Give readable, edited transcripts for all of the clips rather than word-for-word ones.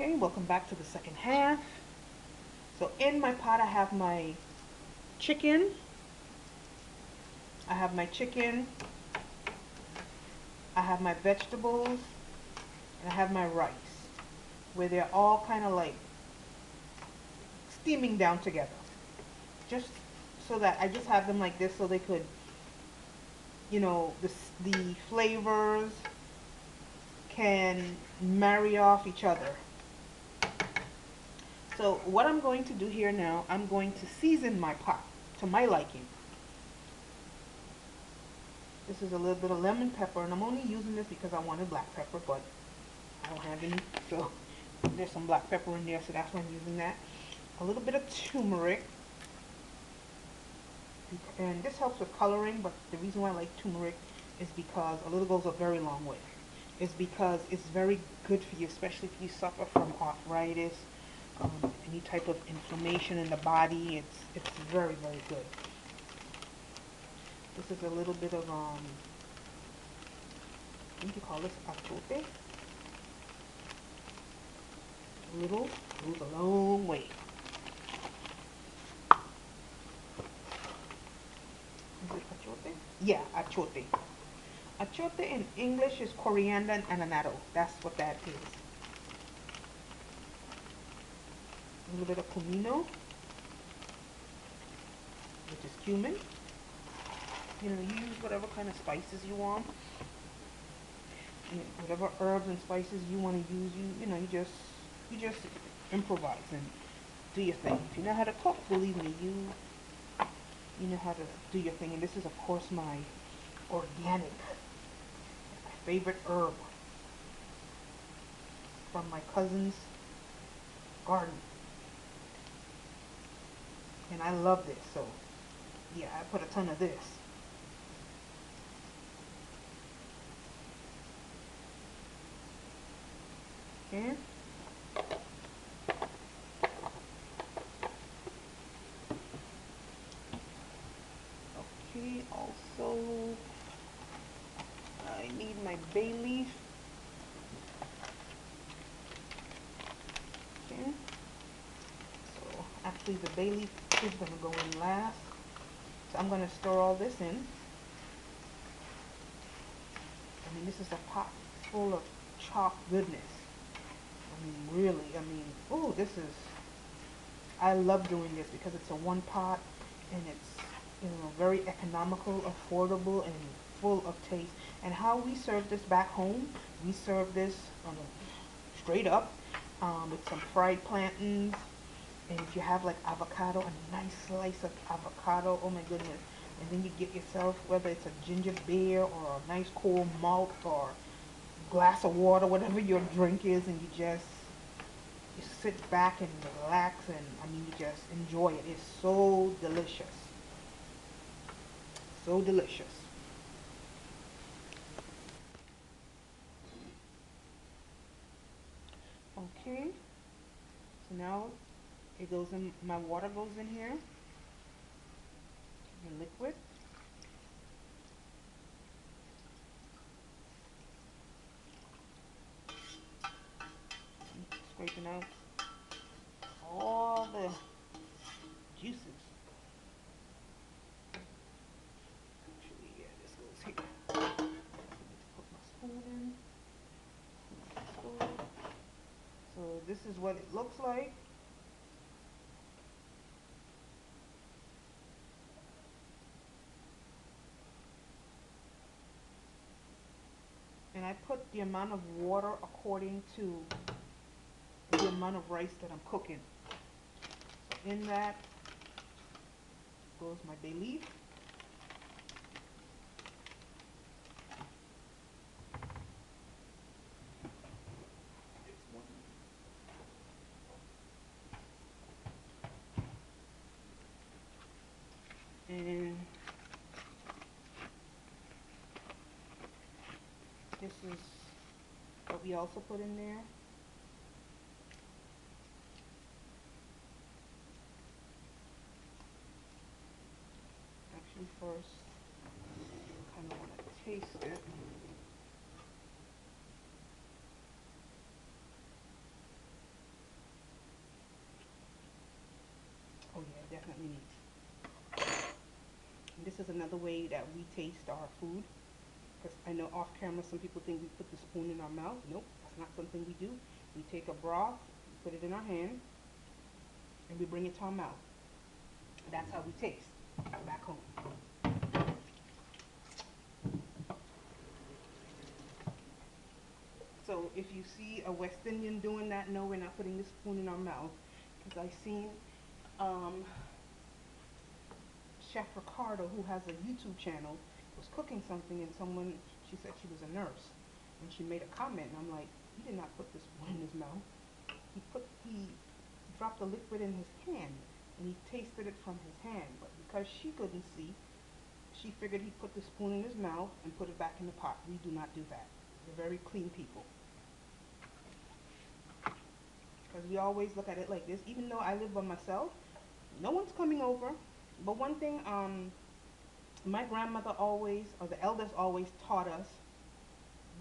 Okay, welcome back to the second half. So in my pot I have my chicken. I have my chicken. I have my vegetables. And I have my rice. Where they're all kind of like steaming down together. Just so that I just have them like this so they could, the flavors can marry off each other. So what I'm going to do here now, I'm going to season my pot to my liking. This is a little bit of lemon pepper, and I'm only using this because I wanted black pepper, but I don't have any, so there's some black pepper in there, so that's why I'm using that. A little bit of turmeric, and this helps with coloring, but the reason why I like turmeric is because a little goes a very long way. It's because it's very good for you, especially if you suffer from arthritis, any type of inflammation in the body. It's very, very good. This is a little bit of what do you call this? Achote. Little goes a long way. Is it achote? Yeah, achote. Achote in English is coriander and annatto. That's what that is. A little bit of comino, which is cumin. You use whatever kind of spices you want. Whatever herbs and spices you want to use, you just improvise and do your thing. If you know how to cook, believe me, you know how to do your thing. And this is of course my organic, my favorite herb from my cousin's garden. And I love this, so yeah, I put a ton of this. Okay. Okay, also I need my bay leaf. Okay. So actually the bay leaf is going to go in last. So I'm going to stir all this in. I mean, this is a pot full of chopped goodness. I mean, really, oh, I love doing this because it's a one pot and it's, very economical, affordable, and full of taste. And how we serve this back home, we serve this on straight up with some fried plantains. And if you have like avocado, a nice slice of avocado, oh my goodness. And then you get yourself, whether it's a ginger beer or a nice cold malt or glass of water, whatever your drink is, and you sit back and relax, and you just enjoy it. It's so delicious. So delicious. Okay, so now it goes in, my water goes in here, the liquid. Scraping out all the juices. Actually, yeah, this goes here. Put my spoon in. So this is what it looks like. And I put the amount of water according to the amount of rice that I'm cooking. So in that goes my bay leaf. And this is what we also put in there. Actually, first, I kind of want to taste it. another way that we taste our food. Because I know off camera some people think we put the spoon in our mouth. Nope, that's not something we do. We take a broth, put it in our hand, and we bring it to our mouth. That's how we taste back home. So if you see a West Indian doing that, no, we're not putting the spoon in our mouth. Because I seen um, Chef Ricardo, who has a YouTube channel, was cooking something, and someone, she said she was a nurse, and she made a comment, and I'm like, he did not put the spoon in his mouth. He dropped the liquid in his hand, and he tasted it from his hand. But because she couldn't see, she figured he put the spoon in his mouth and put it back in the pot. We do not do that. We're very clean people. Because we always look at it like this. Even though I live by myself, no one's coming over. But one thing, my grandmother always, or the elders always taught us,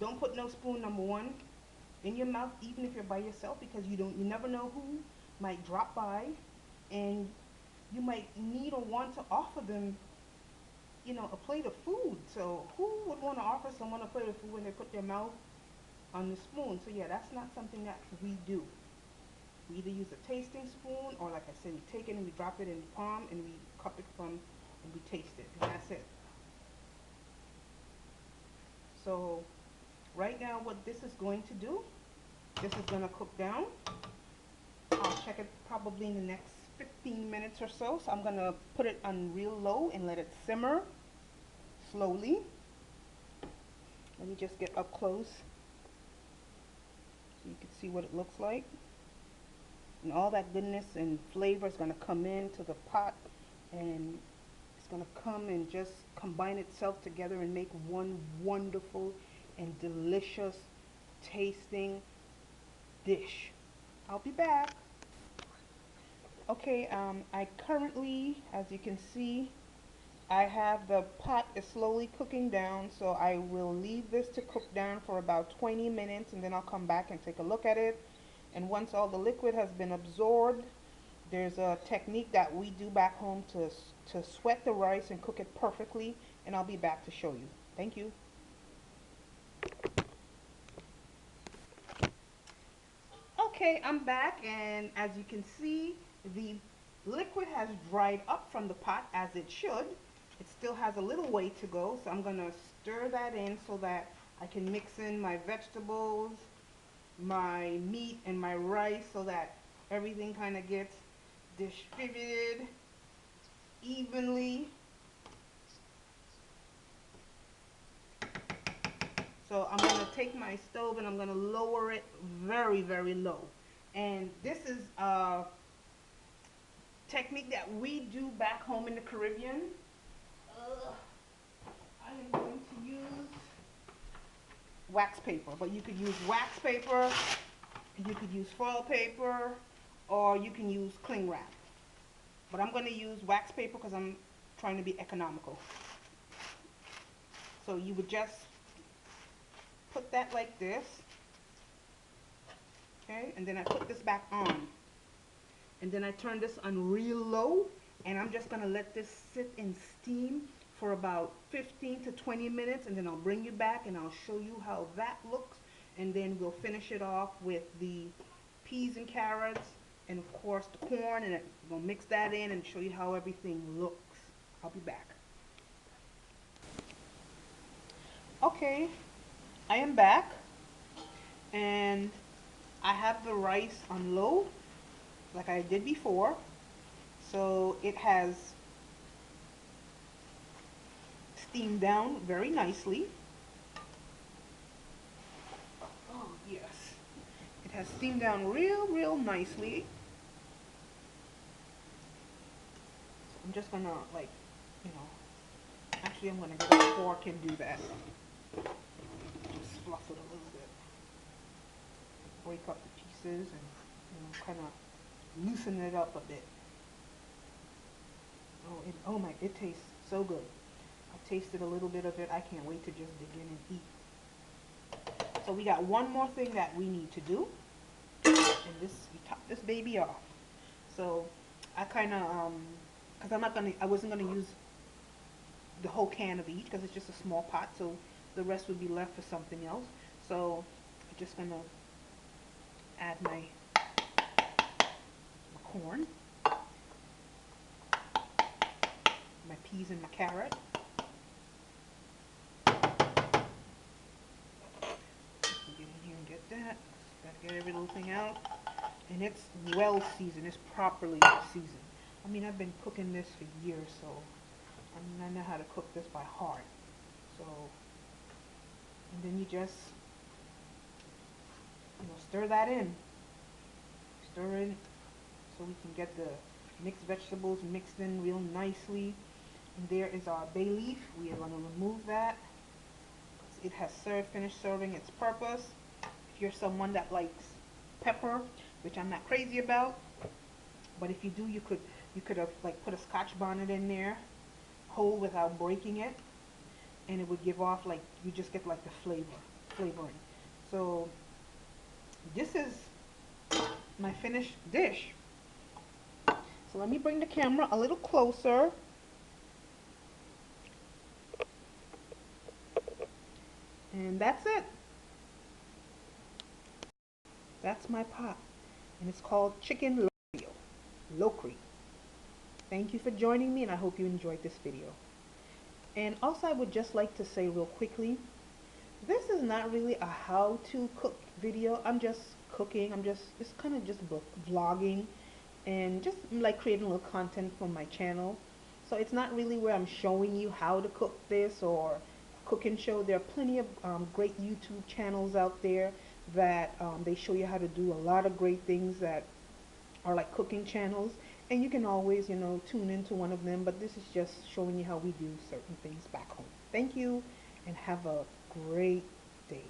don't put no spoon, number one, in your mouth, even if you're by yourself, because you never know who might drop by, and you might need or want to offer them, you know, a plate of food. So who would want to offer someone a plate of food when they put their mouth on the spoon? So yeah, that's not something that we do. We either use a tasting spoon, or like I said, we take it and we drop it in the palm and we cup it from, and we taste it, and that's it. So right now what this is going to do, this is going to cook down. I'll check it probably in the next 15 minutes or so. So I'm going to put it on real low and let it simmer slowly. Let me just get up close so you can see what it looks like. And all that goodness and flavor is going to come into the pot, and it's going to come and just combine itself together and make one wonderful and delicious tasting dish. I'll be back. Okay, I currently, as you can see, I have the pot is slowly cooking down, so I will leave this to cook down for about 20 minutes, and then I'll come back and take a look at it. And once all the liquid has been absorbed, there's a technique that we do back home to sweat the rice and cook it perfectly, and I'll be back to show you. Thank you. Okay, I'm back, and as you can see, the liquid has dried up from the pot, as it should. It still has a little way to go, so I'm going to stir that in so that I can mix in my vegetables, my meat, and my rice, so that everything kind of gets distributed evenly. So I'm going to take my stove and I'm going to lower it very, very low. And this is a technique that we do back home in the Caribbean. I am going to use wax paper, but you could use wax paper, you could use foil paper, or you can use cling wrap. But I'm going to use wax paper because I'm trying to be economical. So you would just put that like this, okay, and then I put this back on, and then I turn this on real low, and I'm just going to let this sit and steam for about 15 to 20 minutes, and then I'll bring you back and I'll show you how that looks, and then we'll finish it off with the peas and carrots, and of course the corn, and we'll mix that in and show you how everything looks. I'll be back. Okay, I am back, and I have the rice on low like I did before, so it has steamed down very nicely. Oh yes, it has steamed down real nicely. I'm just gonna, like, you know, actually I'm gonna get a fork and do that. Just fluff it a little bit, break up the pieces, and, you know, kind of loosen it up a bit. Oh my, it tastes so good. I tasted a little bit of it. I can't wait to just dig in and eat. So we got one more thing that we need to do, and this, we top this baby off. So I kind of, because I wasn't gonna use the whole can of each because it's just a small pot, so the rest would be left for something else. So I'm just gonna add my corn, my peas and my carrot. Get in here and get that. Gotta get every little thing out. And it's well seasoned. It's properly seasoned. I mean, I've been cooking this for years, so I know how to cook this by heart. So, and then you just, stir that in. Stir in so we can get the mixed vegetables mixed in real nicely. And there is our bay leaf. We are going to remove that. It has finished serving its purpose. If you're someone that likes pepper, which I'm not crazy about, but if you do, you could have like put a Scotch bonnet in there, whole without breaking it, and it would give off like you just get like the flavoring. So this is my finished dish. So let me bring the camera a little closer. And that's it. That's my pot. And it's called Chicken Lo-Krey. Thank you for joining me, and I hope you enjoyed this video. And also I would just like to say real quickly, this is not really a how to cook video. I'm just cooking. It's kind of just vlogging and just like creating a little content for my channel. So it's not really where I'm showing you how to cook this or a cooking show. There are plenty of great YouTube channels out there that they show you how to do a lot of great things that are like cooking channels, and you can always tune into one of them, but this is just showing you how we do certain things back home. Thank you and have a great day.